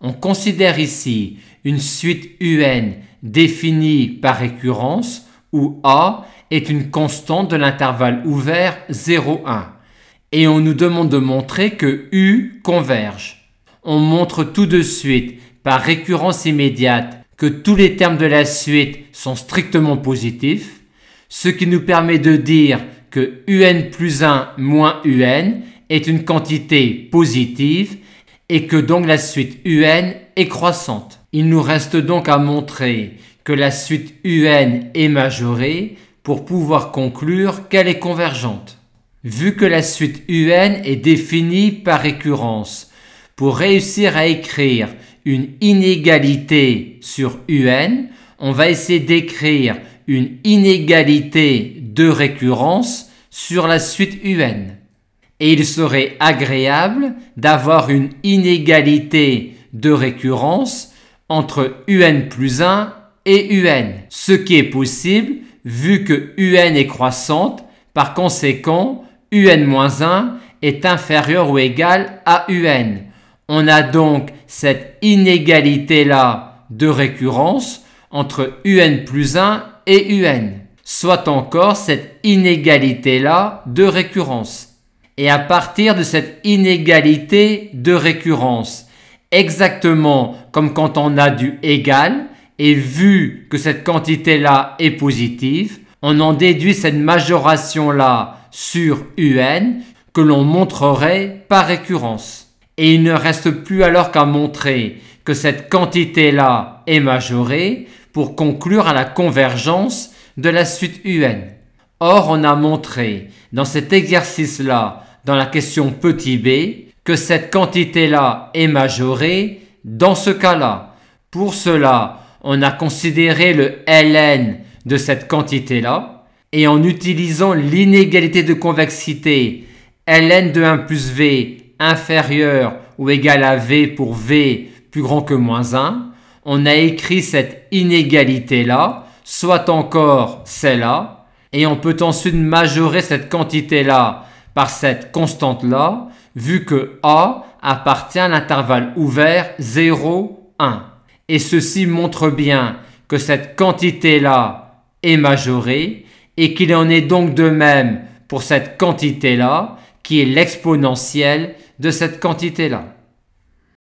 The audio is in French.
On considère ici une suite UN définie par récurrence où A est une constante de l'intervalle ouvert 0,1 et on nous demande de montrer que U converge. On montre tout de suite par récurrence immédiate que tous les termes de la suite sont strictement positifs, ce qui nous permet de dire que UN plus 1 moins UN est une quantité positive et que donc la suite UN est croissante. Il nous reste donc à montrer que la suite UN est majorée pour pouvoir conclure qu'elle est convergente. Vu que la suite UN est définie par récurrence, pour réussir à écrire une inégalité sur UN, on va essayer d'écrire une inégalité de récurrence sur la suite UN. Et il serait agréable d'avoir une inégalité de récurrence entre UN plus 1 et UN, ce qui est possible vu que UN est croissante, par conséquent UN-1 est inférieur ou égal à UN. On a donc cette inégalité-là de récurrence entre UN plus 1 et UN, soit encore cette inégalité-là de récurrence. Et à partir de cette inégalité de récurrence, exactement comme quand on a du égal, et vu que cette quantité-là est positive, on en déduit cette majoration-là sur UN que l'on montrerait par récurrence. Et il ne reste plus alors qu'à montrer que cette quantité-là est majorée pour conclure à la convergence de la suite UN. Or, on a montré dans cet exercice-là, dans la question petit b, que cette quantité-là est majorée dans ce cas-là. Pour cela, on a considéré le ln de cette quantité-là et en utilisant l'inégalité de convexité ln de 1 plus v inférieur ou égal à v pour v plus grand que moins 1, on a écrit cette inégalité-là, soit encore celle-là, et on peut ensuite majorer cette quantité-là par cette constante-là, vu que A appartient à l'intervalle ouvert 0, 1. Et ceci montre bien que cette quantité-là est majorée et qu'il en est donc de même pour cette quantité-là qui est l'exponentielle de cette quantité-là.